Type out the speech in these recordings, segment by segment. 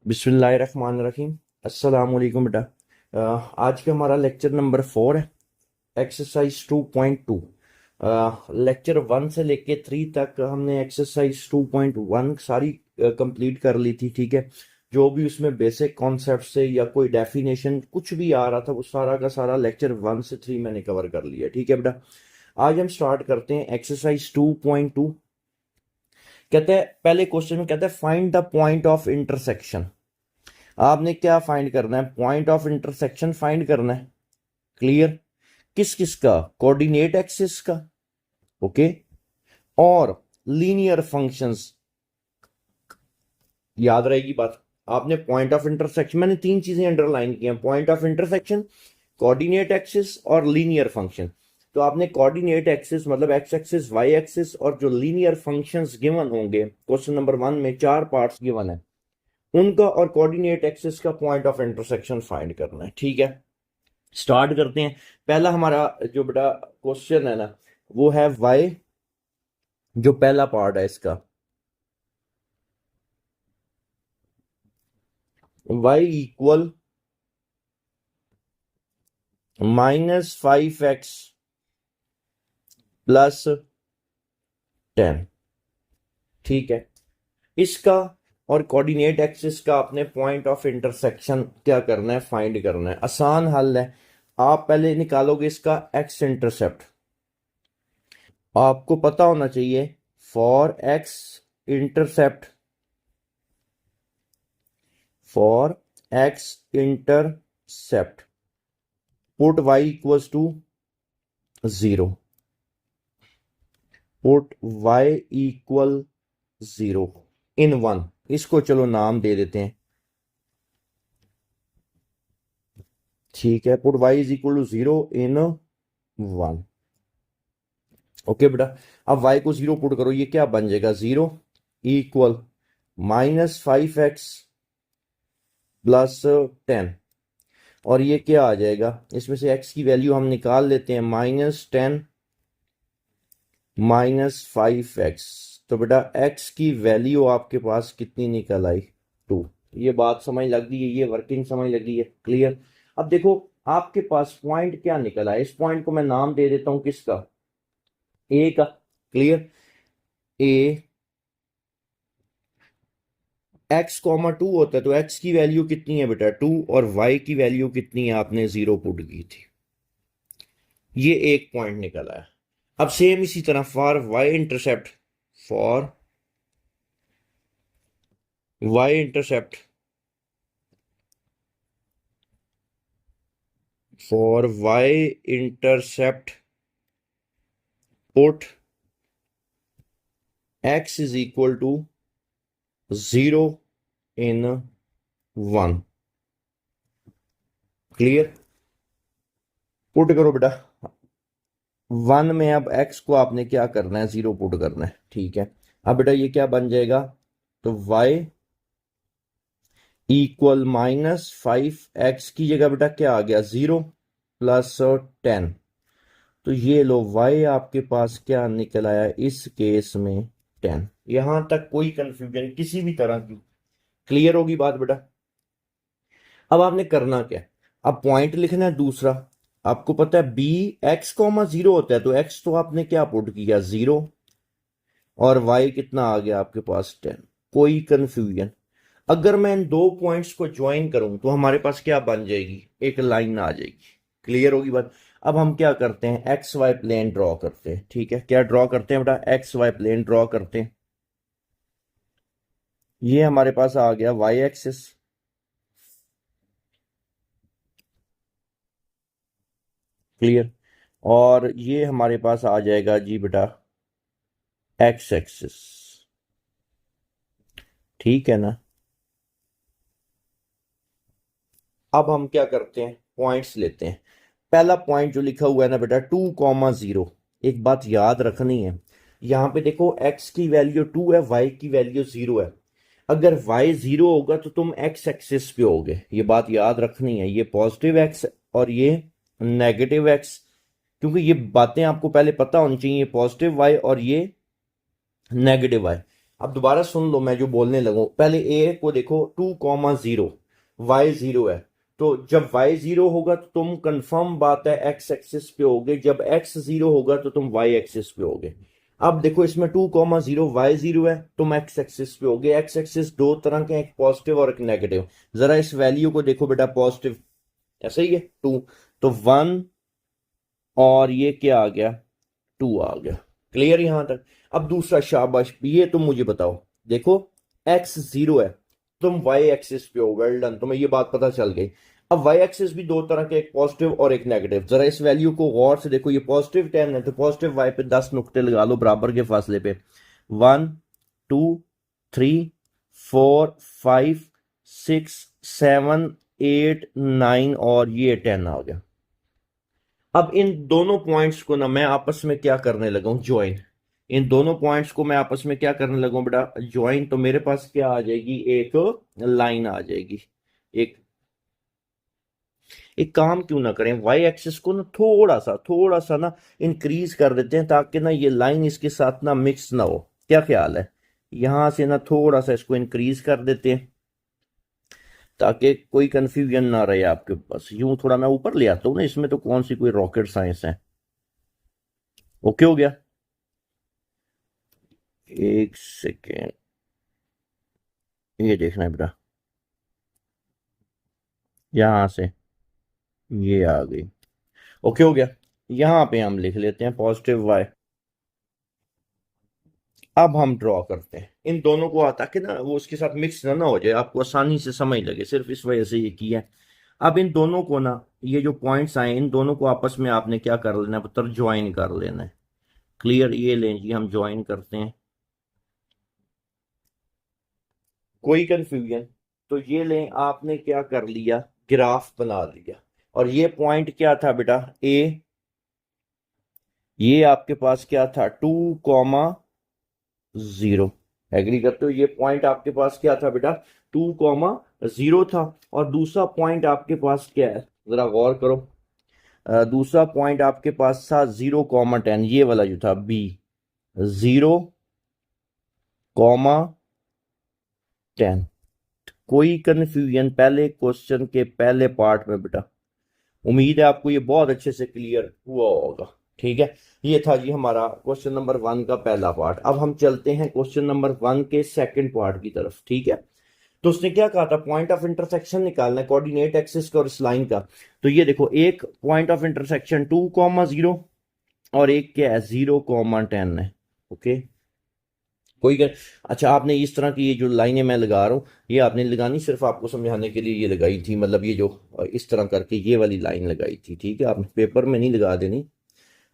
बिस्मिल्लाहिर्रहमानिर्रहीम। अस्सलाम वालेकुम बेटा। आज का हमारा लेक्चर नंबर 4 है, एक्सरसाइज 2.2। लेक्चर 1 से लेके 3 तक हमने एक्सरसाइज 2.1 सारी कंप्लीट कर ली थी। ठीक है, जो भी उसमें बेसिक कॉन्सेप्ट से या कोई डेफिनेशन कुछ भी आ रहा था वो सारा का सारा लेक्चर 1 से 3 मैंने कवर कर लिया। ठीक है बेटा, आज हम स्टार्ट करते हैं एक्सरसाइज 2.2। कहते हैं पहले क्वेश्चन में कहते हैं find the point of intersection. आपने क्या फाइंड करना है? पॉइंट ऑफ इंटरसेक्शन फाइंड करना है। क्लियर? किस किस का? कोऑर्डिनेट एक्सिस का, ओके, और लीनियर फंक्शंस। याद रहेगी बात। आपने पॉइंट ऑफ इंटरसेक्शन, मैंने 3 चीजें अंडरलाइन की हैं, point of intersection, coordinate axis और लीनियर फंक्शन। तो आपने कोऑर्डिनेट एक्सिस मतलब एक्स एक्सिस, वाई एक्सिस, और जो लीनियर फंक्शंस गिवन होंगे क्वेश्चन नंबर 1 में 4 पार्ट्स गिवन है, उनका और कोऑर्डिनेट एक्सिस का पॉइंट ऑफ इंटरसेक्शन फाइंड करना है। ठीक है, स्टार्ट करते हैं। पहला हमारा जो बेटा क्वेश्चन है ना, वो है वाई, जो पहला पार्ट है इसका, वाई इक्वल -5x प्लस 10। ठीक है, इसका और कोऑर्डिनेट एक्सिस का आपने पॉइंट ऑफ इंटरसेक्शन क्या करना है? फाइंड करना है। आसान हल है। आप पहले निकालोगे इसका एक्स इंटरसेप्ट। आपको पता होना चाहिए for x intercept, for x intercept put y equals to 0, put y equal 0 in 1। इसको चलो नाम दे देते हैं। ठीक है, put y is equal to 0 in 1। Okay बेटा, अब y को 0 पुट करो, ये क्या बन जाएगा? 0 इक्वल -5x प्लस 10, और ये क्या आ जाएगा? इसमें से x की वैल्यू हम निकाल लेते हैं, -10 -5x। तो बेटा x की वैल्यू आपके पास कितनी निकल आई? 2। ये बात समझ लग गई है, ये वर्किंग समझ लगी है। क्लियर? अब देखो आपके पास पॉइंट क्या निकला है। इस पॉइंट को मैं नाम दे देता हूं किसका? ए का। क्लियर? ए x कॉमा 2 होता है, तो x की वैल्यू कितनी है बेटा? 2, और y की वैल्यू कितनी है? आपने 0 पुट की थी। ये एक पॉइंट निकला है। अब सेम इसी तरह for y intercept, for y intercept, for y intercept put x is equal to 0 in 1। Clear? Put करो बेटा 1 में। अब x को आपने क्या करना है? 0 पुट करना है। ठीक है, अब बेटा ये क्या बन जाएगा? तो y इक्वल -5x की जगह बेटा क्या आ गया? 0 प्लस 10। तो ये लो y आपके पास क्या निकल आया इस केस में? 10। यहां तक कोई कंफ्यूजन किसी भी तरह की क्लियर होगी बात बेटा? अब आपने करना क्या है? अब पॉइंट लिखना है दूसरा। आपको पता है बी एक्स कॉमा 0 होता है, तो x तो आपने क्या पुट किया? 0, और y कितना आ गया आपके पास? 10। कोई कंफ्यूजन? अगर मैं इन दो पॉइंट्स को ज्वाइन करूं तो हमारे पास क्या बन जाएगी? एक लाइन आ जाएगी। क्लियर होगी बात? अब हम क्या करते हैं? एक्स वाई प्लेन ड्रॉ करते हैं। ठीक है, क्या ड्रॉ करते हैं बेटा? एक्स वाई प्लेन ड्रॉ करते हैं। ये हमारे पास आ गया वाई एक्सिस, क्लियर, और ये हमारे पास आ जाएगा जी बेटा एक्स एक्सिस। ठीक है ना? अब हम क्या करते हैं? पॉइंट्स लेते हैं। पहला पॉइंट जो लिखा हुआ है ना बेटा 2,0, एक बात याद रखनी है। यहां पे देखो x की वैल्यू 2 है, y की वैल्यू 0 है। अगर y 0 होगा तो तुम x एक्सिस पे होगे, ये बात याद रखनी है। ये पॉजिटिव x और ये नेगेटिव x, क्योंकि ये बातें आपको पहले पता होनी चाहिए। ये पॉजिटिव y और ये नेगेटिव y। अब दोबारा सुन लो मैं जो बोलने लगूं, पहले ए को देखो 2,0, वाई 0 है, तो जब वाई 0 होगा तो तुम कंफर्म बात है एक्स एक्सिस पे होगे, जब एक्स 0 होगा तो तुम वाई एक्सिस पे होगे। अब देखो इसमें 2,0 वाई 0 है, तुम एक्स एक्सिस पे होगे। एक्स एक्सिस दो तरह के, एक पॉजिटिव और एक नेगेटिव। जरा इस वैल्यू को देखो बेटा, पॉजिटिव ऐसा ही है 2, तो 1 और ये क्या आ गया 2 आ गया। क्लियर यहां तक। अब दूसरा, शाबाश, ये तुम मुझे बताओ, देखो एक्स 0 है, तुम वाई एक्सिस पे हो, वेल डन, तुम्हें ये बात पता चल गई। अब वाई एक्सिस भी दो तरह के, एक पॉजिटिव और एक नेगेटिव। जरा इस वैल्यू को गौर से देखो, ये पॉजिटिव 10 है तो पॉजिटिव वाई पे 10 नुक्ते लगा लो बराबर के फासले पे। 1 2 3 4 5 6 7 8 9 और ये 10 आ गया। अब इन दोनों पॉइंट्स को ना मैं आपस में क्या करने लगा हूं, ज्वाइन। इन दोनों पॉइंट्स को मैं आपस में क्या करने लगा हूं बेटा, ज्वाइन। तो मेरे पास क्या आ जाएगी, एक लाइन आ जाएगी। एक एक काम क्यों ना करें, वाई एक्सिस को ना थोड़ा सा ना इंक्रीज कर देते हैं, ताकि ना ये लाइन इसके साथ ना मिक्स ना हो। क्या ख्याल है, यहां से ना थोड़ा सा इसको इंक्रीज कर देते हैं, ताकि कोई कंफ्यूजन ना रहे आपके पास। यूं थोड़ा मैं ऊपर ले आता हूं ना, इसमें तो कौन सी कोई रॉकेट साइंस है। ओके हो गया, एक सेकेंड, ये देखना है बेटा, यहां से ये आ गई। ओके हो गया। यहां पे हम लिख लेते हैं पॉजिटिव वाई। अब हम ड्रॉ करते हैं इन दोनों को, ताकि ना वो उसके साथ मिक्स ना हो जाए, आपको आसानी से समझ लगे, सिर्फ इस वजह से ये किया है। अब इन दोनों को ना, ये जो पॉइंट्स आए इन दोनों को आपस में आपने क्या कर लेना है पुत्र, ज्वाइन कर लेना है। क्लियर, ये लें जी, हम ज्वाइन करते हैं। कोई कंफ्यूजन, तो ये लें, आपने क्या कर लिया, ग्राफ बना लिया। और ये पॉइंट क्या था बेटा, ए, ये आपके पास क्या था 2,0। एग्री करते हो, ये पॉइंट आपके पास क्या था बेटा, 2,0 था। और दूसरा पॉइंट आपके पास क्या है, जरा गौर करो। दूसरा पॉइंट आपके पास था 0,10, ये वाला जो था बी, 0,10। कोई कंफ्यूजन पहले क्वेश्चन के पहले पार्ट में बेटा? उम्मीद है आपको ये बहुत अच्छे से क्लियर हुआ होगा। ठीक है, ये था जी हमारा क्वेश्चन नंबर 1 का पहला पार्ट। अब हम चलते हैं क्वेश्चन नंबर 1 के सेकंड पार्ट की तरफ। ठीक है, तो उसने क्या कहा था, पॉइंट ऑफ इंटरसेक्शन निकालना है, कोऑर्डिनेट एक्सिस का और इस लाइन का। तो ये देखो, एक पॉइंट ऑफ इंटरसेक्शन 2,0 और एक क्या है 0,10 है। ओके, कोई कर, अच्छा, आपने इस तरह की ये जो लाइनें मैं लगा रहा हूँ, ये आपने लगानी सिर्फ आपको समझाने के लिए ये लगाई थी, मतलब ये जो इस तरह करके ये वाली लाइन लगाई थी। ठीक है, आपने पेपर में नहीं लगा देनी।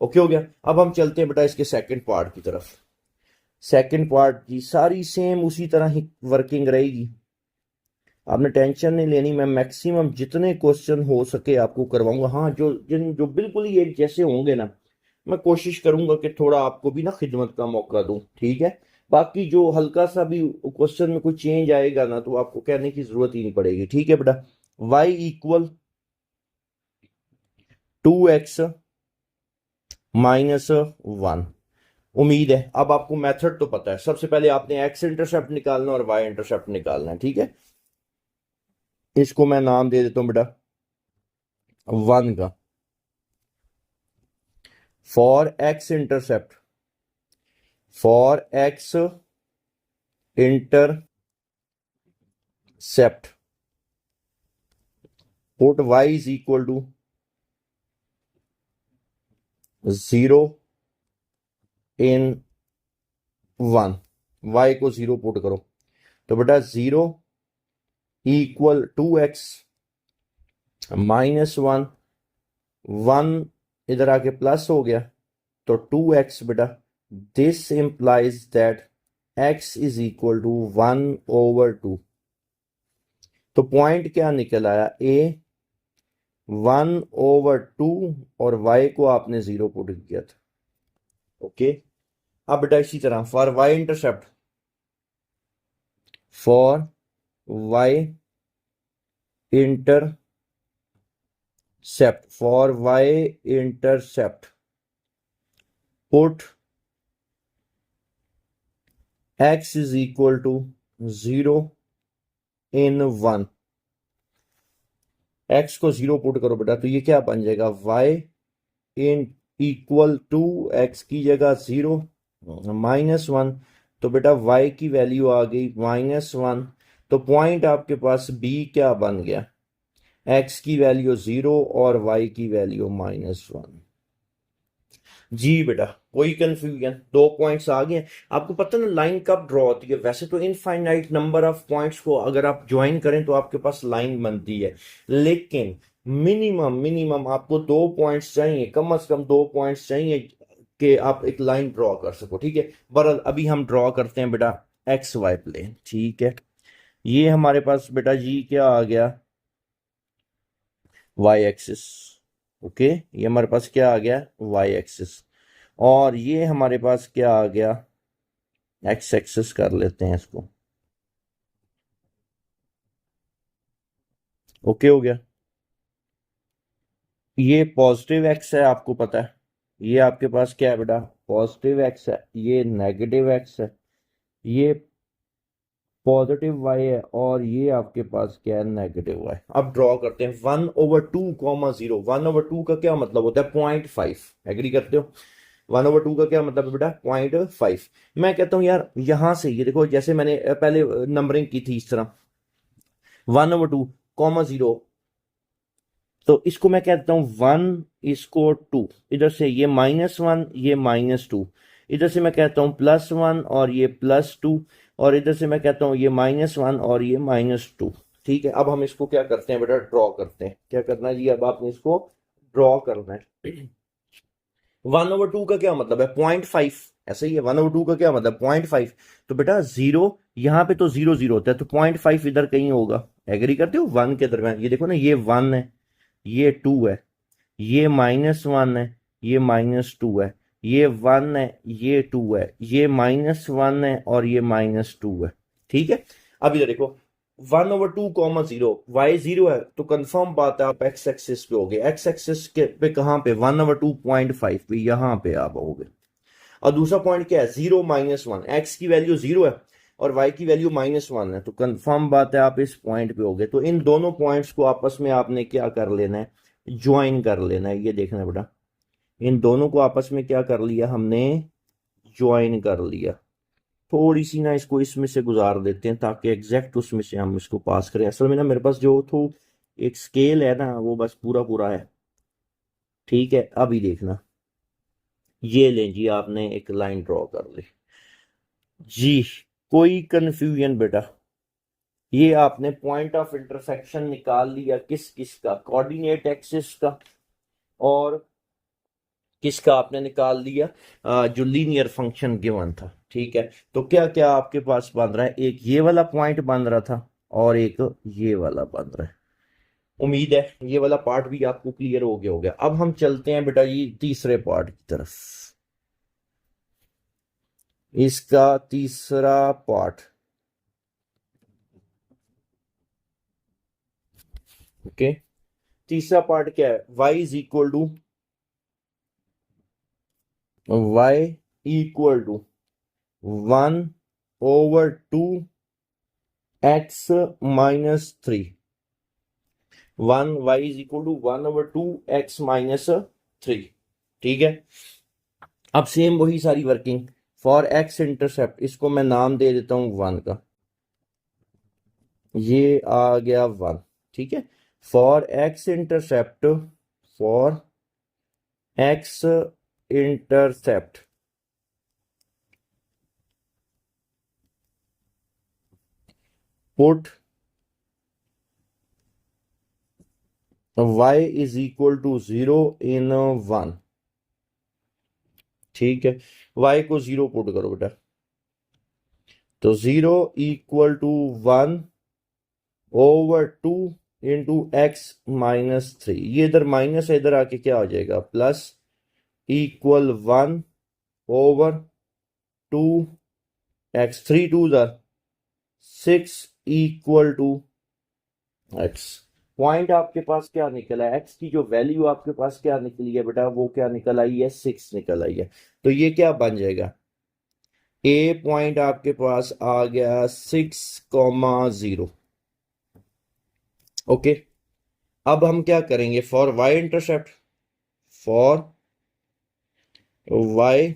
ओके हो गया। अब हम चलते हैं बेटा इसके सेकंड पार्ट की तरफ। सेकंड पार्ट की सारी सेम उसी तरह ही वर्किंग रहेगी, आपने टेंशन नहीं लेनी। मैं मैक्सिमम जितने क्वेश्चन हो सके आपको करवाऊंगा। हाँ, जो बिल्कुल ही एक जैसे होंगे ना, मैं कोशिश करूंगा कि थोड़ा आपको भी ना खिदमत का मौका दूं। ठीक है, बाकी जो हल्का सा भी क्वेश्चन में कोई चेंज आएगा ना, तो आपको कहने की जरूरत ही नहीं पड़ेगी। ठीक है बेटा, y इक्वल 2x माइनस 1। उम्मीद है अब आपको मेथड तो पता है। सबसे पहले आपने x इंटरसेप्ट निकालना और y इंटरसेप्ट निकालना है। ठीक है, इसको मैं नाम दे देता हूं बेटा 1 का। For x intercept, for x intercept put y is equal to 0 in 1, y को 0 पुट करो, तो बेटा 0 इक्वल 2x माइनस 1, 1 इधर आके प्लस हो गया, तो 2x बेटा। This implies that x is equal to 1/2। तो पॉइंट क्या निकल आया, a 1/2 और y को आपने 0 पुट किया था। ओके, अब बेटा इसी तरह for y intercept, for y intercept, for y intercept put x is equal to 0 in 1, x को 0 पुट करो बेटा, तो ये क्या बन जाएगा, y in equal to x की जगह 0 -1, तो बेटा y की वैल्यू आ गई -1। तो पॉइंट आपके पास b क्या बन गया, x की वैल्यू 0 और y की वैल्यू -1। जी बेटा, कोई कंफ्यूजन, 2 पॉइंट्स आ गए। आपको पता ना लाइन कब ड्रॉ होती है, वैसे तो इनफाइनाइट नंबर ऑफ पॉइंट्स को अगर आप ज्वाइन करें तो आपके पास लाइन बनती है, लेकिन मिनिमम मिनिमम आपको 2 पॉइंट्स चाहिए, कम से कम 2 पॉइंट्स चाहिए कि आप एक लाइन ड्रॉ कर सको। ठीक है, बहरहाल अभी हम ड्रॉ करते हैं बेटा एक्स वाई प्लेन। ठीक है, ये हमारे पास बेटा जी क्या आ गया, वाई एक्सिस। ओके, ये हमारे पास क्या आ गया, वाई एक्सिस। और ये हमारे पास क्या आ गया, एक्स एक्सिस कर लेते हैं इसको। ओके हो गया, ये पॉजिटिव एक्स है, आपको पता है ये आपके पास क्या है बेटा, पॉजिटिव एक्स है, ये नेगेटिव एक्स है, ये पॉजिटिव वाई है, और ये आपके पास क्या है, नेगेटिव वाई। अब ड्रॉ करते हैं 1/2, 1/2 का क्या मतलब होता है, 0.5। एग्री करते हो, 1/2 का क्या मतलब है बेटा, 0.5। मैं कहता हूं यार यहां से ये देखो, जैसे मैंने पहले नंबरिंग की थी इस तरह, 1/2, 0, तो इसको मैं कहता हूं 1, इसको 2, इधर से ये -1, ये -2, इधर से मैं कहता हूं +1 और ये +2, और इधर से मैं कहता हूं ये -1 और ये -2। ठीक है, अब हम इसको क्या करते हैं बेटा, ड्रॉ करते हैं। क्या करना है जी, अब आपने इसको ड्रॉ करना है। 1/2 का क्या मतलब है, 0.5, ऐसा ही है। 1/2 का क्या मतलब, 0.5। तो बेटा जीरो, यहाँ पे तो 0 0 होता है, तो 0.5 इधर कहीं होगा। एग्री करते हो, 1 के दरम्यान, ये देखो ना, ये 1 है, ये 2 है, ये -1 है, ये -2 है, ये 1 है, ये 2 है, ये -1 है, और ये -2 है। ठीक है, अब इधर देखो, 1/2, 0, y 0 है, तो कंफर्म बात है आप एक्स एक्सिस पे हो गए। एक्स एक्सिस के पे कहां पे, 1/2.5 पे, यहां पे आप होगे। और दूसरा पॉइंट क्या है, 0 -1, एक्स की वैल्यू 0 है और y की वैल्यू -1 है, तो कंफर्म बात है आप इस पॉइंट पे हो गए। तो इन दोनों पॉइंट्स को आपस में आपने क्या कर लेना है, ज्वाइन कर लेना है। ये देखना बेटा, इन दोनों को आपस में क्या कर लिया हमने, ज्वाइन कर लिया। थोड़ी सी ना इसको इसमें से गुजार देते हैं ताकि एग्जैक्ट उसमें से हम इसको पास करें। असल में ना मेरे पास जो तो एक स्केल है ना, वो बस पूरा पूरा है। ठीक है, अभी देखना, ये लें जी, आपने एक लाइन ड्रॉ कर ली जी। कोई कंफ्यूजन बेटा, ये आपने पॉइंट ऑफ इंटरसेक्शन निकाल लिया, किस किस का, कोऑर्डिनेट एक्सिस का, और किसका आपने निकाल दिया, जो लीनियर फंक्शन गिवन था। ठीक है, तो क्या क्या आपके पास बन रहा है, एक ये वाला पॉइंट बन रहा था और एक ये वाला बन रहा है। उम्मीद है ये वाला पार्ट भी आपको क्लियर हो गया। अब हम चलते हैं बेटा ये तीसरे पार्ट की तरफ। इसका तीसरा पार्ट, ओके, तीसरा पार्ट क्या है, y is equal to, y equal to 1/2 x-3, 1, y is equal to 1/2 x-3। ठीक है, अब सेम वही सारी वर्किंग, फॉर x इंटरसेप्ट, इसको मैं नाम दे देता हूं 1 का, ये आ गया 1। ठीक है, for x intercept, for x intercept put y is equal to 0 in 1। ठीक है, y को 0 पुट करो बेटा, तो 0 इक्वल टू 1/2 इंटू x-3, ये इधर माइनस है, इधर आके क्या हो जाएगा, plus, equal 1/2 x, 3 2 6 equal to x। Point आपके पास क्या निकला है, x की जो वैल्यू आपके पास क्या निकली है बेटा, वो क्या निकल आई है, 6 निकल आई है। तो ये क्या बन जाएगा, ए पॉइंट आपके पास आ गया 6,0। ओके, अब हम क्या करेंगे for Y intercept, for Y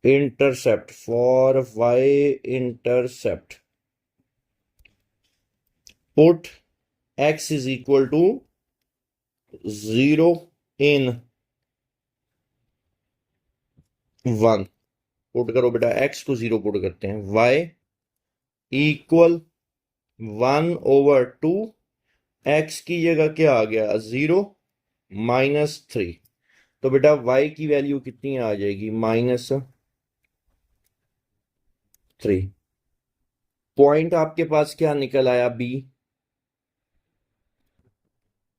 intercept, for Y intercept put x is equal to 0 in 1। Put करो बेटा, x को 0 पुट करते हैं, y इक्वल 1/2, x की जगह क्या आ गया 0 -3। तो बेटा y की वैल्यू कितनी आ जाएगी -3। पॉइंट आपके पास क्या निकल आया b,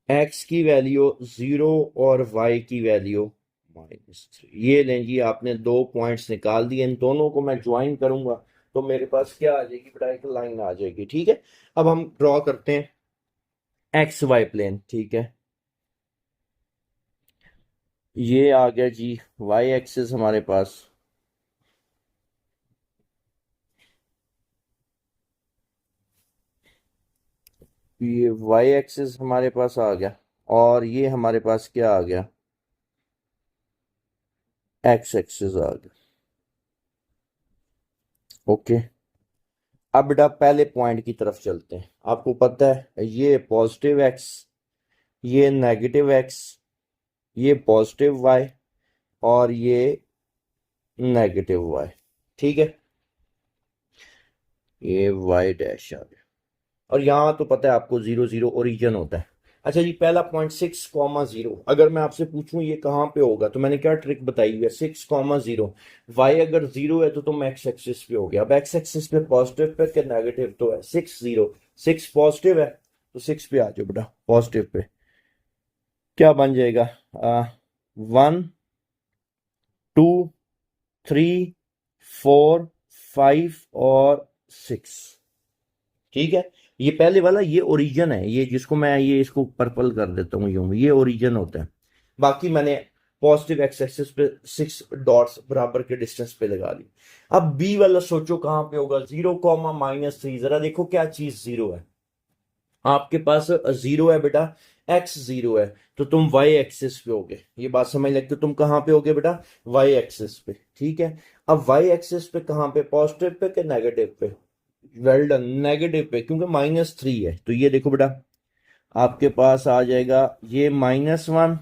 x की वैल्यू 0 और y की वैल्यू -3। ये लें जी, आपने दो पॉइंट्स निकाल दिए, इन दोनों को मैं ज्वाइन करूंगा तो मेरे पास क्या आ जाएगी बेटा, एक लाइन आ जाएगी। ठीक है, अब हम ड्रॉ करते हैं एक्स वाई प्लेन। ठीक है, ये आ गया जी वाई एक्सिस हमारे पास, ये वाई एक्सिस हमारे पास आ गया, और ये हमारे पास क्या आ गया, एक्स एक्सिस आ गया। ओके, अब बेटा पहले पॉइंट की तरफ चलते हैं। आपको पता है ये पॉजिटिव एक्स, ये नेगेटिव एक्स, ये पॉजिटिव वाई और ये नेगेटिव वाई। ठीक है, ये वाई डैश आ गया, और यहां तो पता है आपको 0 0 ओरिजिन होता है। अच्छा जी, पहला पॉइंट 6,0। अगर मैं आपसे पूछूं ये कहां पे होगा, तो मैंने क्या ट्रिक बताई हुई है, 6,0। वाई अगर 0 है तो तुम एक्स एक्सिस पे हो गया। अब एक्स एक्सिस पे पॉजिटिव पे क्या नेगेटिव, तो है 6 0, 6 पॉजिटिव है तो 6 पे आ जाओ बेटा, पॉजिटिव पे क्या बन जाएगा, 1 2 3 4 5 और 6। ठीक है, ये पहले वाला ये ओरिजिन है, ये जिसको मैं ये इसको पर्पल कर देता हूँ यूं, ये ओरिजिन होता है। बाकी मैंने पॉजिटिव एक्स एक्सिस पे 6 डॉट्स बराबर के डिस्टेंस पे लगा दी। अब बी वाला सोचो कहां पे होगा, 0,-3। जरा देखो क्या चीज 0 है आपके पास, 0 है बेटा, एक्स 0 है तो तुम वाई एक्सिस पे होगे। ये बात समझ लगती, तुम कहां पे होगे बेटा, वाई एक्सिस पे। ठीक है, अब वाई एक्सिस पे कहां पे, पॉजिटिव पे कि नेगेटिव पे, वेल डन, नेगेटिव पे, क्योंकि -3 है। तो ये देखो बेटा आपके पास आ जाएगा ये -1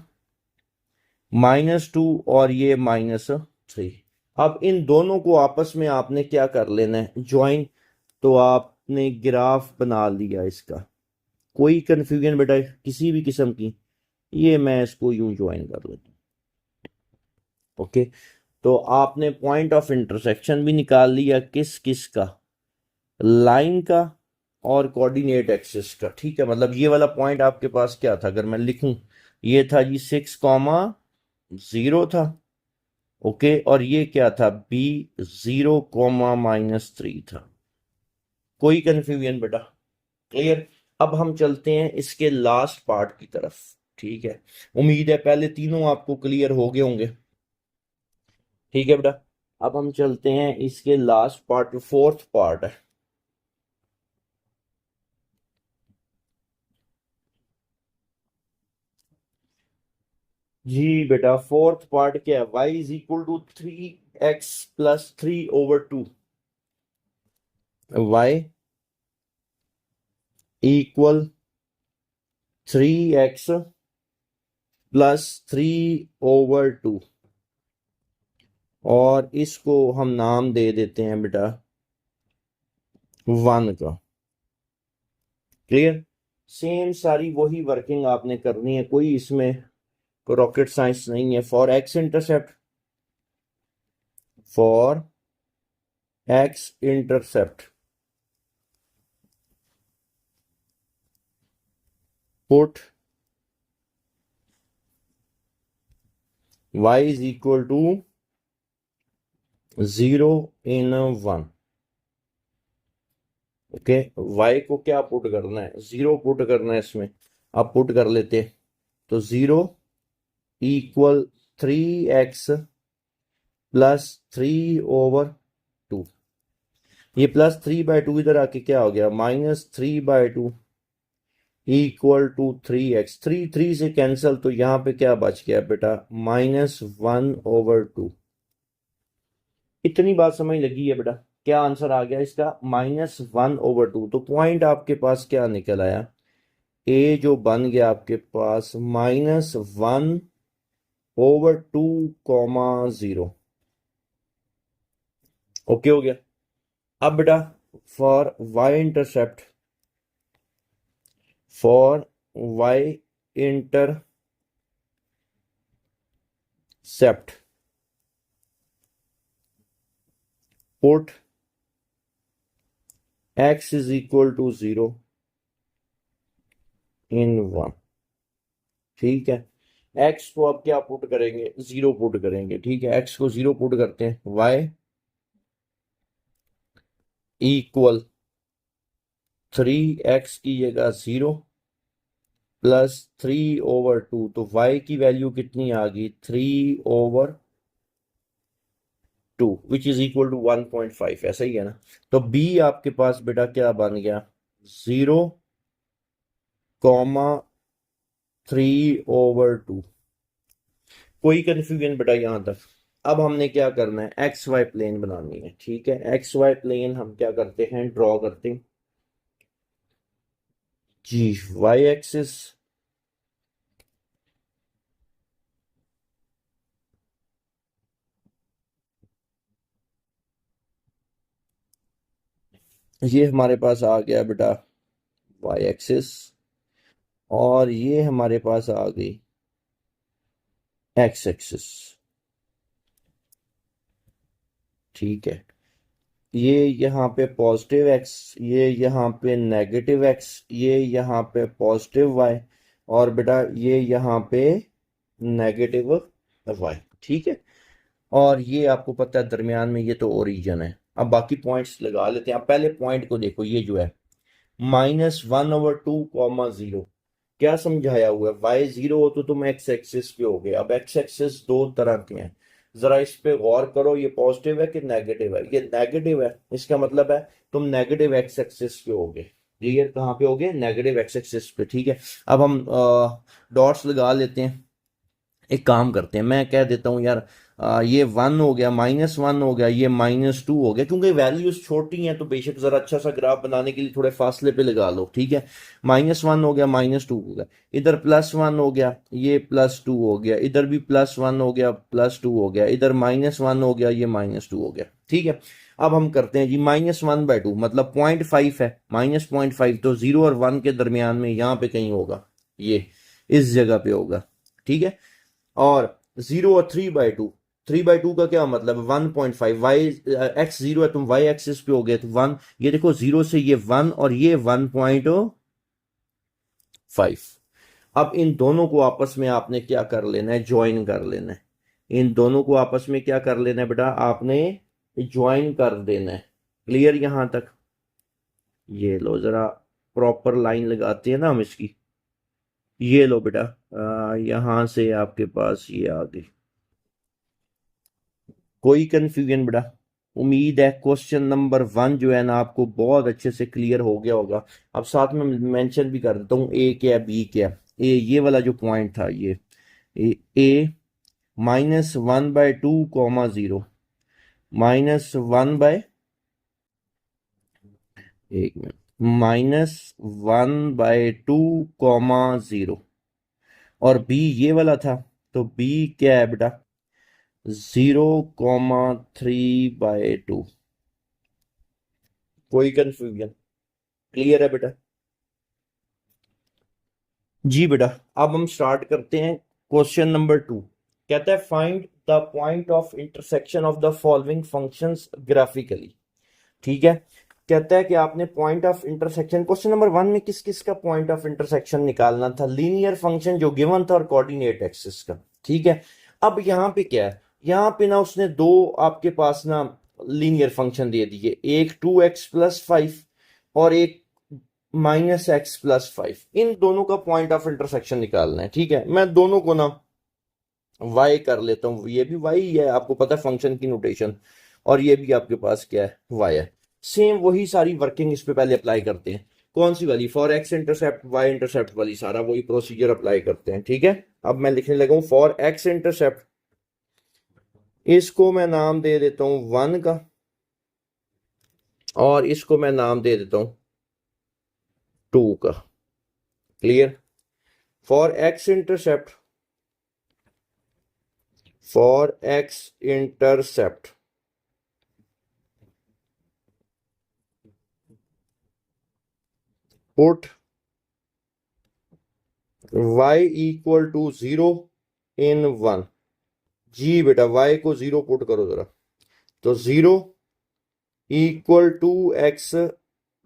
-2 और ये -3। अब इन दोनों को आपस में आपने क्या कर लेना है, ज्वाइन। तो आपने ग्राफ बना लिया इसका, कोई कंफ्यूजन बेटा किसी भी किस्म की, ये मैं इसको यूं ज्वाइन कर लेता हूँ। ओके, तो आपने पॉइंट ऑफ इंटरसेक्शन भी निकाल लिया, किस किस का, लाइन का और कोऑर्डिनेट एक्सिस का। ठीक है, मतलब ये वाला पॉइंट आपके पास क्या था, अगर मैं लिखूं, ये था जी 6,0 था। ओके, और ये क्या था, बी 0,-3 था। कोई कंफ्यूजन बेटा, क्लियर। अब हम चलते हैं इसके लास्ट पार्ट की तरफ। ठीक है, उम्मीद है पहले तीनों आपको क्लियर हो गए होंगे। ठीक है बेटा, अब हम चलते हैं इसके लास्ट पार्ट, फोर्थ पार्ट है। जी बेटा, फोर्थ पार्ट क्या है, y is equal to 3x plus 3/2। y equal 3x plus 3/2, और इसको हम नाम दे देते हैं बेटा 1 का। क्लियर, सेम सारी वही वर्किंग आपने करनी है, कोई इसमें रॉकेट साइंस नहीं है। For x intercept, for x intercept put y is equal to 0 in 1। Okay, y को क्या पुट करना है, 0 पुट करना है इसमें। आप पुट कर लेते, तो 0 इक्वल 3x +3/2। ये +3/2 इधर आके क्या हो गया, -3/2 = 3x। 3 से कैंसिल, तो यहाँ पे क्या बच गया बेटा, -1/2। इतनी बात समझ लगी है बेटा। क्या आंसर आ गया इसका, -1/2। तो पॉइंट आपके पास क्या निकल आया, ए जो बन गया आपके पास -1/2, 0। ओके हो गया। अब बेटा for Y intercept, for Y intercept put x = 0 in 1। ठीक है, x को अब क्या पुट करेंगे, 0 पुट करेंगे। ठीक है, x को 0 पुट करते हैं, y = 3x की जगह 0 +3/2। तो y की वैल्यू कितनी आ गई, 3/2 विच इज इक्वल टू 1.5। ऐसा ही है ना। तो b आपके पास बेटा क्या बन गया, 0,3/2। कोई कंफ्यूजन बेटा यहां तक। अब हमने क्या करना है, एक्स वाई प्लेन बनानी है। ठीक है, एक्स वाई प्लेन हम क्या करते हैं, ड्रॉ करते हैं जी। वाई एक्सिस, ये हमारे पास आ गया बेटा वाई एक्सिस, और ये हमारे पास आ गई एक्स एक्सिस। ठीक है, ये यहाँ पे पॉजिटिव एक्स, ये यहाँ पे नेगेटिव एक्स, ये यहाँ पे पॉजिटिव वाई, और बेटा ये यहाँ पे नेगेटिव वाई। ठीक है, और ये आपको पता है दरमियान में ये तो ओरिजिन है। अब बाकी पॉइंट्स लगा लेते हैं। अब पहले पॉइंट को देखो, ये जो है -1/2, 0 क्या समझाया हुआ है, y 0 हो तो तुम एक्स एक्सिस पे हो गए। अब एक्स एक्सिस दो तरह के हैं, जरा इस पे गौर करो। ये पॉजिटिव है कि नेगेटिव है, ये नेगेटिव है। इसका मतलब है तुम नेगेटिव एक्स एक्सिस पे हो गए। ये कहाँ पे हो गए, नेगेटिव एक्स एक्सिस पे। ठीक है, अब हम डॉट्स लगा लेते हैं। एक काम करते हैं, मैं कह देता हूँ यार, ये 1 हो गया, -1 हो गया, ये -2 हो गया। क्योंकि वैल्यूज छोटी हैं तो बेशक जरा अच्छा सा ग्राफ बनाने के लिए थोड़े फासले पे लगा लो। ठीक है, -1 हो गया, -2 हो गया, इधर +1 हो गया, ये +2 हो गया, इधर भी +1 हो गया, +2 हो गया, इधर -1 हो गया, ये -2 हो गया। ठीक है, अब हम करते हैं जी, -1/2 मतलब 0.5 है, -0.5 तो 0 और 1 के दरमियान में यहाँ पे कहीं होगा, ये इस जगह पे होगा। ठीक है, और 0 और 3/2, 3/2 का क्या मतलब, 1.5। वाई एक्स 0 है, तुम वाई एक्सिस पे हो गए तो 1। ये देखो 0 से ये 1 और ये 1.5। अब इन दोनों को आपस में आपने क्या कर लेना है, ज्वाइन कर लेना है। इन दोनों को आपस में क्या कर लेना है बेटा, आपने ज्वाइन कर देना है। क्लियर यहां तक। ये लो जरा प्रॉपर लाइन लगाते हैं ना हम इसकी। ये लो बेटा, यहां से आपके पास ये आ गई। कोई कंफ्यूजन बेटा, उम्मीद है क्वेश्चन नंबर 1 जो है ना आपको बहुत अच्छे से क्लियर हो गया होगा। अब साथ में मेंशन भी कर देता हूँ, ए क्या है, बी क्या है। ए ये वाला जो पॉइंट था, ये ए -1/2, 0, -1 एक मिनट, -1/2, 0, और बी ये वाला था। तो बी क्या है बेटा, 0,3/2। कोई कंफ्यूजन, क्लियर है बेटा। जी बेटा, अब हम स्टार्ट करते हैं क्वेश्चन नंबर 2। कहता है find the point of intersection of the following functions graphically. ठीक है, कहता है कि आपने point of intersection, question number 1 में किस किस का पॉइंट ऑफ इंटरसेक्शन निकालना था, लीनियर फंक्शन जो गिवन था और कोऑर्डिनेट एक्सिस का। ठीक है, अब यहाँ पे क्या है, यहाँ पे ना उसने दो आपके पास ना लीनियर फंक्शन दे दिए, एक 2x + 5 और एक -x + 5। इन दोनों का पॉइंट ऑफ इंटरसेक्शन निकालना है। ठीक है, मैं दोनों को ना वाई कर लेता हूँ, ये भी वाई है, आपको पता है फंक्शन की नोटेशन, और ये भी आपके पास क्या है, वाई है। सेम वही सारी वर्किंग इस पे पहले अप्लाई करते हैं। कौन सी वाली? For x intercept Y intercept वाली, सारा वही प्रोसीजर अप्लाई करते हैं, ठीक है। अब मैं लिखने लगा हूँ फॉर एक्स इंटरसेप्ट, इसको मैं नाम दे देता हूँ 1 का, और इसको मैं नाम दे देता हूँ 2 का। Clear? For x intercept, for x intercept put y equal to 0 in 1। जी बेटा, y को 0 पुट करो जरा, तो 0 इक्वल टू x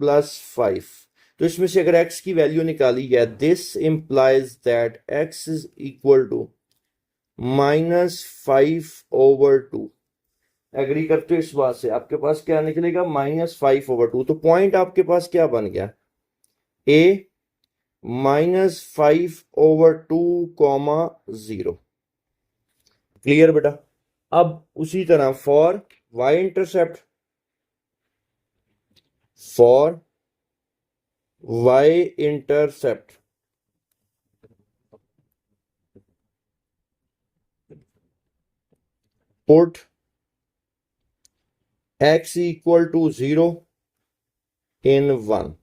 प्लस 5। तो इसमें से अगर x की वैल्यू निकाली जाए, this implies that x is equal to -5/2। Agree करते हो इस बात से? आपके पास क्या निकलेगा? -5/2। तो पॉइंट आपके पास क्या बन गया? a -5/2 comma 0। क्लियर बेटा? अब उसी तरह for y intercept, for y intercept put x equal to 0 in 1।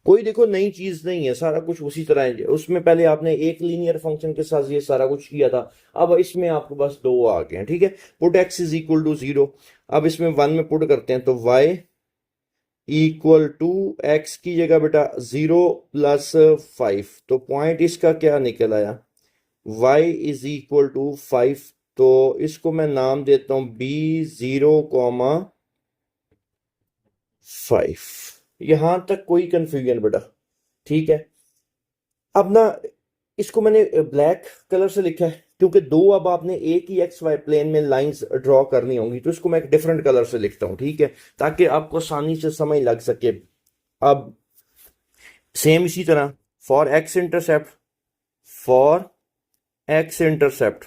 कोई देखो नई चीज नहीं है, सारा कुछ उसी तरह है। उसमें पहले आपने एक लीनियर फंक्शन के साथ ये सारा कुछ किया था, अब इसमें आपके पास दो आ गए हैं, ठीक है। Put x is equal to 0, अब इसमें 1 में पुट करते हैं, तो y इक्वल टू x की जगह बेटा 0 प्लस 5। तो पॉइंट इसका क्या निकल आया? y is equal to 5। तो इसको मैं नाम देता हूं b0,5। यहां तक कोई कंफ्यूजन बेटा? ठीक है। अब ना, इसको मैंने ब्लैक कलर से लिखा है क्योंकि दो अब आपने एक ही एक्स वाई प्लेन में लाइंस ड्रॉ करनी होंगी, तो इसको मैं एक डिफरेंट कलर से लिखता हूं, ठीक है, ताकि आपको आसानी से समझ लग सके। अब सेम इसी तरह for x intercept, for x intercept,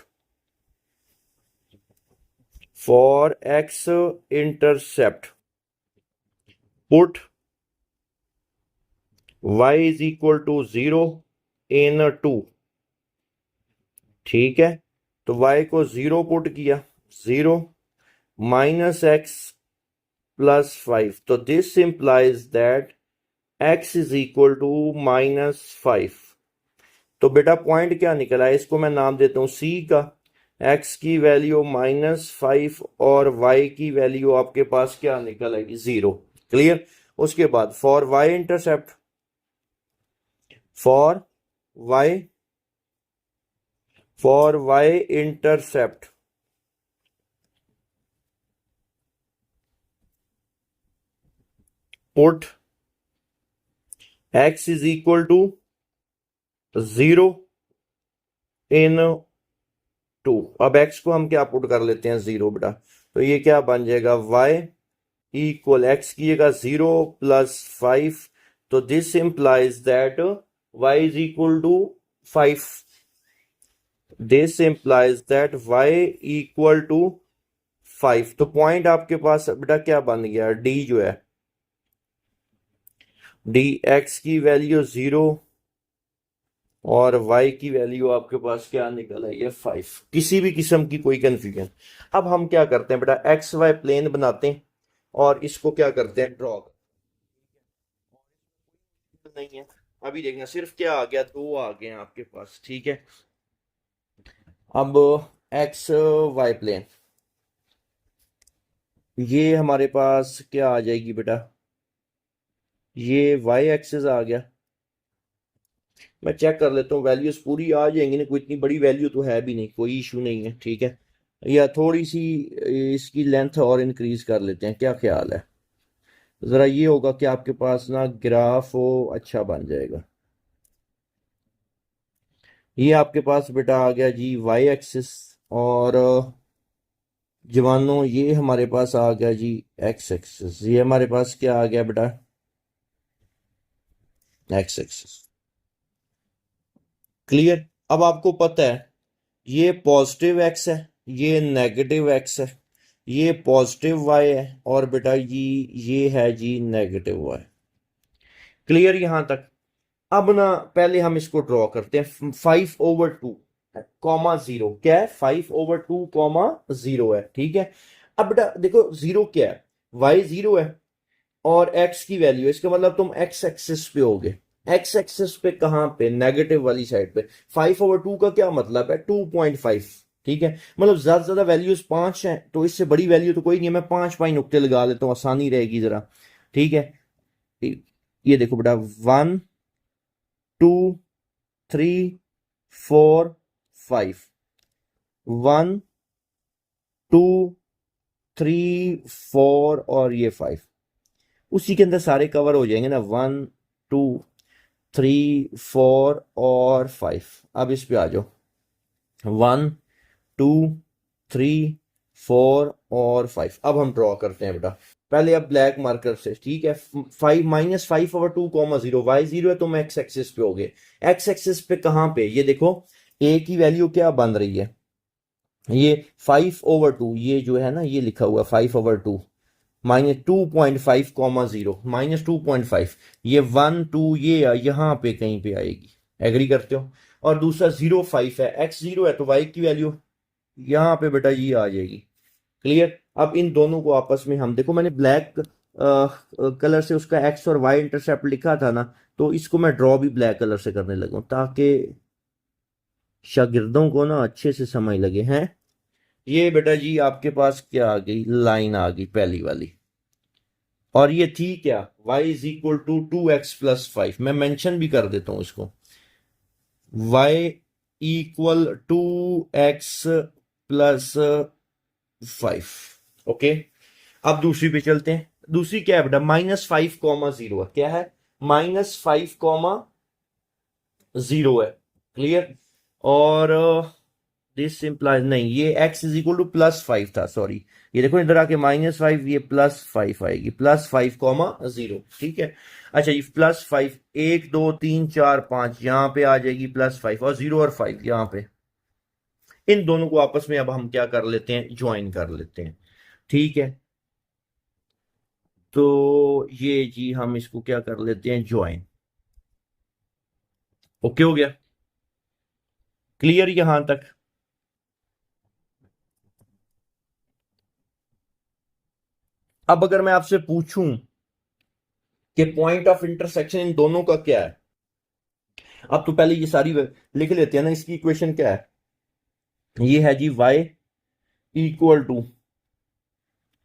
for x intercept put y is equal to 0 in 2। ठीक है, तो y को 0 पुट किया, 0 माइनस एक्स प्लस 5। तो this implies that x is equal to -5। तो बेटा पॉइंट क्या निकला है? इसको मैं नाम देता हूं c का। x की वैल्यू -5 और y की वैल्यू आपके पास क्या निकल आएगी? 0। क्लियर? उसके बाद for y intercept, for y, for y intercept put x is equal to 0 in 2। अब x को हम क्या पुट कर लेते हैं? 0 बेटा। तो ये क्या बन जाएगा? y इक्वल x की जगह 0 प्लस 5। तो this implies that y is equal to 5। This implies that y equal to 5। तो पॉइंट आपके पास बेटा क्या बन गया? d जो है, d x की वैल्यू 0 और y की वैल्यू आपके पास क्या निकल आई है? 5। किसी भी किस्म की कोई कंफ्यूजन? अब हम क्या करते हैं बेटा, एक्स वाई प्लेन बनाते हैं और इसको क्या करते हैं? ड्रॉ। नहीं है, अभी देखना सिर्फ क्या आ गया, दो आ गए हैं आपके पास, ठीक है। अब एक्स वाई प्लेन, ये हमारे पास क्या आ जाएगी बेटा? ये वाई एक्सिस आ गया। मैं चेक कर लेता हूँ, वैल्यूज पूरी आ जाएंगी ना, कोई इतनी बड़ी वैल्यू तो है भी नहीं, कोई इशू नहीं है, ठीक है। या थोड़ी सी इसकी लेंथ और इंक्रीज कर लेते हैं, क्या ख्याल है? ज़रा ये होगा कि आपके पास ना ग्राफ वो अच्छा बन जाएगा। ये आपके पास बेटा आ गया जी वाई एक्सिस, और जवानों ये हमारे पास आ गया जी एक्स एक्सिस। ये हमारे पास क्या आ गया बेटा? X axis. क्लियर? अब आपको पता है ये पॉजिटिव एक्स है, ये नेगेटिव एक्स है, ये पॉजिटिव वाई है, और बेटा ये है जी नेगेटिव वाई। क्लियर यहां तक? अब ना पहले हम इसको ड्रॉ करते हैं। 5/2 कॉमा 0 क्या है? 5/2 कॉमा 0 है, ठीक है। अब बेटा देखो जीरो क्या है, वाई जीरो है और एक्स की वैल्यू है, इसका मतलब तुम एक्स एक्सिस पे होगे। एक्स एक्सिस पे कहां पे? नेगेटिव वाली साइड पे। 5/2 का क्या मतलब है? 2.5, ठीक है। मतलब ज्यादा से ज्यादा वैल्यूज 5 है, तो इससे बड़ी वैल्यू तो कोई नहीं है। मैं 5 नुक्ते लगा लेता हूँ, आसानी रहेगी जरा, ठीक है। ये देखो बेटा, 1 2 3 4 5, 1 2 3 4 और ये 5, उसी के अंदर सारे कवर हो जाएंगे ना। 1 2 3 4 और 5। अब इस पे आ जाओ, 1 2 3 4 और 5। अब हम ड्रॉ करते हैं बेटा, पहले अब ब्लैक मार्कर से, ठीक है। 5 - 5/2 कॉमा 0, वाई जीरो है, तुम एक्स एक्सिस पे होगे। एक्स एक्सिस पे कहां पे? ये देखो, ए की वैल्यू क्या बन रही है? ये 5/2, ये जो है ना, ये लिखा हुआ 5/2 -2.5,0 -2.5। ये 1 2 ये यहां पे कहीं पे आएगी, एग्री करते हो? और दूसरा 0 5 है, एक्स जीरो है, तो वाई की वैल्यू यहां पे बेटा ये आ जाएगी। क्लियर? अब इन दोनों को आपस में हम देखो, मैंने ब्लैक कलर से उसका एक्स और वाई इंटरसेप्ट लिखा था ना, तो इसको मैं ड्रॉ भी ब्लैक कलर से करने लगा हूं, ताकि शागिर्दों को ना अच्छे से समझ लगे हैं। ये बेटा जी आपके पास क्या आ गई? लाइन आ गई पहली वाली। और ये थी क्या? y is equal to 2x+5। मैं मेंशन भी कर देता हूं इसको, y इक्वल 2x+5। ओके, अब दूसरी पे चलते हैं। दूसरी क्या है बेटा? -5,0 है। क्या है? -5,0 है। क्लियर? और दिस इंप्लाइज नहीं, ये x इज इक्वल टू +5 था, सॉरी। ये देखो इधर आके -5, ये +5 आएगी, +5,0, ठीक है। अच्छा, ये +5, 1 2 3 4 5 यहाँ पे आ जाएगी +5, और 0 और 5 यहाँ पे। इन दोनों को आपस में अब हम क्या कर लेते हैं? ज्वाइन कर लेते हैं, ठीक है। तो ये जी हम इसको क्या कर लेते हैं? ज्वाइन। ओके हो गया? क्लियर यहां तक? अब अगर मैं आपसे पूछूं कि पॉइंट ऑफ इंटरसेक्शन इन दोनों का क्या है, अब तो पहले ये सारी लिख लेते हैं ना। इसकी इक्वेशन क्या है? ये है जी y इक्वल टू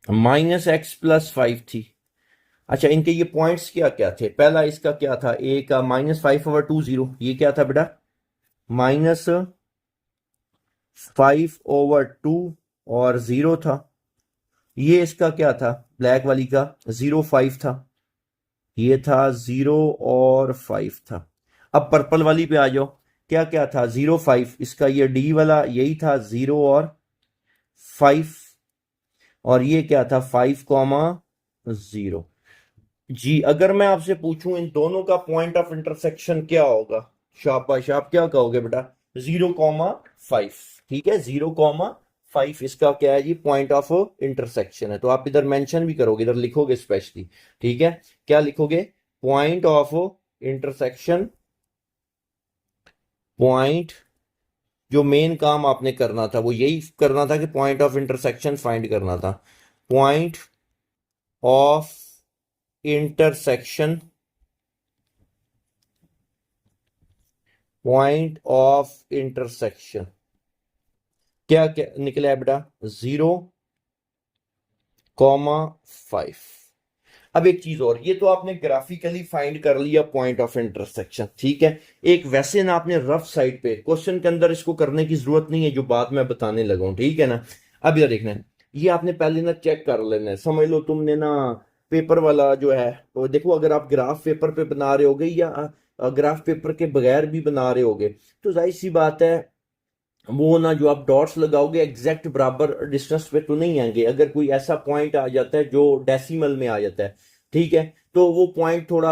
-x+5 थी। अच्छा, इनके ये पॉइंट्स क्या क्या थे? पहला इसका क्या था? ए का -5/2 0, ये क्या था बेटा? -5/2 और 0 था। ये इसका क्या था? ब्लैक वाली का 0 5 था, ये था 0 और 5 था। अब पर्पल वाली पे आ जाओ, क्या क्या था? 0 5, इसका ये डी वाला यही था, 0 और 5। और ये क्या था? 5,0। जी अगर मैं आपसे पूछूं इन दोनों का पॉइंट ऑफ इंटरसेक्शन क्या होगा, शाबाश, आप क्या कहोगे बेटा? 0,5, ठीक है। 0,5 इसका क्या है जी? पॉइंट ऑफ इंटरसेक्शन है। तो आप इधर मेंशन भी करोगे, इधर लिखोगे स्पेशली, ठीक है। क्या लिखोगे? Point of intersection. पॉइंट, जो मेन काम आपने करना था वो यही करना था कि पॉइंट ऑफ इंटरसेक्शन फाइंड करना था। Point of intersection, point of intersection क्या क्या निकला है बेटा? 0,5। अब एक चीज और, ये तो आपने ग्राफिकली फाइंड कर लिया पॉइंट ऑफ इंटरसेक्शन, ठीक है। एक वैसे ना आपने रफ साइड पे क्वेश्चन के अंदर इसको करने की जरूरत नहीं है, जो बात मैं बताने लगा हूं, ठीक है ना। अब ये देखना है, ये आपने पहले ना चेक कर लेना है। समझ लो तुमने ना पेपर वाला जो है, तो देखो अगर आप ग्राफ पेपर पे बना रहे होगे या ग्राफ पेपर के बगैर भी बना रहे होगे, तो जाहिर सी बात है वो ना जो आप डॉट्स लगाओगे एग्जैक्ट बराबर डिस्टेंस पे तो नहीं आएंगे। अगर कोई ऐसा पॉइंट आ जाता है जो डेसिमल में आ जाता है, ठीक है, तो वो पॉइंट थोड़ा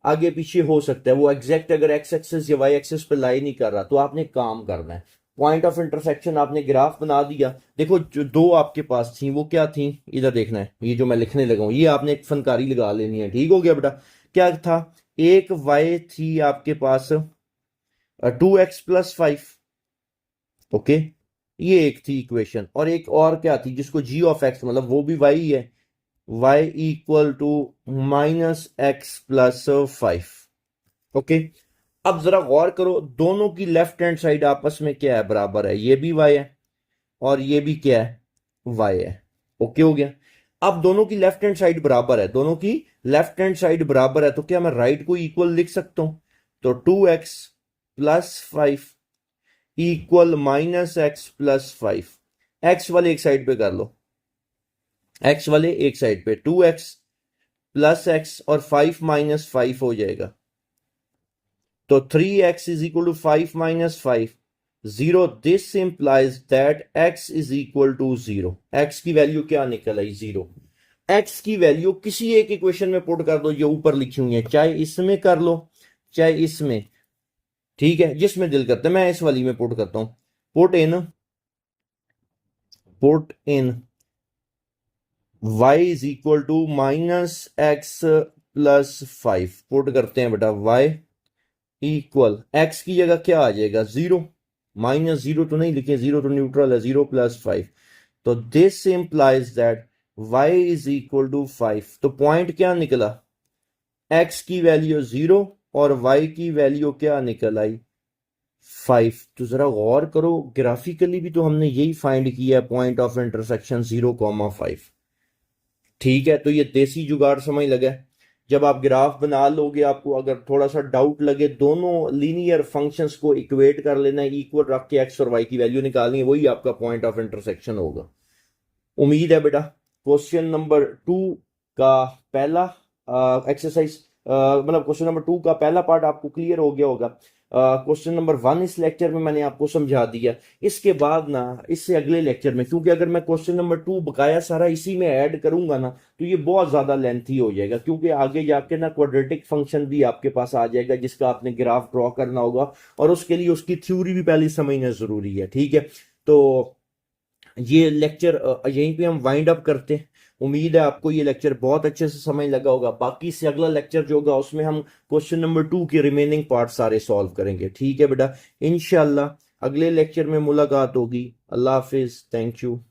आगे पीछे हो सकता है। वो एग्जैक्ट अगर एक्स एक्सिस या वाई एक्सिस पे लाई नहीं कर रहा, तो आपने काम करना है, पॉइंट ऑफ इंटरसेक्शन आपने ग्राफ बना दिया। देखो जो दो आपके पास थी वो क्या थी, इधर देखना है, ये जो मैं लिखने लगा हूं ये आपने एक फनकारी लगा लेनी है। ठीक हो गया बेटा। क्या था, एक वाई थी आपके पास 2x+5। ओके, ये एक थी इक्वेशन, और एक और क्या थी जिसको जी ऑफ एक्स, मतलब वो भी वाई है, y equal to -x+5। Okay, अब जरा गौर करो, दोनों की लेफ्ट हैंड साइड आपस में क्या है, बराबर है, ये भी y है और ये भी क्या है, y है। ओके हो गया। अब दोनों की लेफ्ट हैंड साइड बराबर है, दोनों की लेफ्ट हैंड साइड बराबर है, तो क्या मैं राइट को इक्वल लिख सकता हूं? तो 2x+5 इक्वल -x+5। एक्स वाले एक साइड पे कर लो, एक्स वाले एक साइड पे 2x+x और 5 - 5 हो जाएगा। तो 3x is equal to 5 - 5 0। This implies that x is equal to 0। x की वैल्यू क्या निकल आई, 0। x की वैल्यू किसी एक इक्वेशन में पुट कर दो, ये ऊपर लिखी हुई है, चाहे इसमें कर लो चाहे इसमें, ठीक है, जिसमें दिल करता है। मैं इस वाली में पुट करता हूं, put in y is equal to -x+5। Put करते हैं बेटा, y इक्वल x की जगह क्या आ जाएगा, 0। -0 तो नहीं लिखे, 0 तो न्यूट्रल है, 0+5। तो this implies that y is equal to 5। तो पॉइंट क्या निकला, x की वैल्यू 0 और y की वैल्यू क्या निकल आई, 5। तो जरा गौर करो, ग्राफिकली भी तो हमने यही फाइंड किया है, पॉइंट ऑफ इंटरसेक्शन 0,5। ठीक है, तो ये देसी जुगाड़ समझ लगा। जब आप ग्राफ बना लोगे, आपको अगर थोड़ा सा डाउट लगे, दोनों लीनियर फंक्शंस को इक्वेट कर लेना है, इक्वल रख के एक्स और वाई की वैल्यू निकालनी है, वही आपका पॉइंट ऑफ इंटरसेक्शन होगा। उम्मीद है बेटा क्वेश्चन नंबर 2 का पहला एक्सरसाइज, मतलब क्वेश्चन नंबर 2 का पहला पार्ट आपको क्लियर हो गया होगा। क्वेश्चन नंबर 1 इस लेक्चर में मैंने आपको समझा दिया। इसके बाद ना, इससे अगले लेक्चर में, क्योंकि अगर मैं क्वेश्चन नंबर 2 बकाया सारा इसी में ऐड करूंगा ना, तो ये बहुत ज्यादा लेंथी हो जाएगा, क्योंकि आगे जाके ना क्वाड्रेटिक फंक्शन भी आपके पास आ जाएगा, जिसका आपने ग्राफ ड्रॉ करना होगा, और उसके लिए उसकी थ्योरी भी पहले समझना जरूरी है। ठीक है, तो ये लेक्चर यहीं पे हम वाइंड अप करते हैं। उम्मीद है आपको ये लेक्चर बहुत अच्छे से समझ लगा होगा। बाकी से अगला लेक्चर जो होगा उसमें हम क्वेश्चन नंबर 2 के रिमेनिंग पार्ट सारे सॉल्व करेंगे। ठीक है बेटा, इंशाल्लाह अगले लेक्चर में मुलाकात होगी। अल्लाह हाफिज, थैंक यू।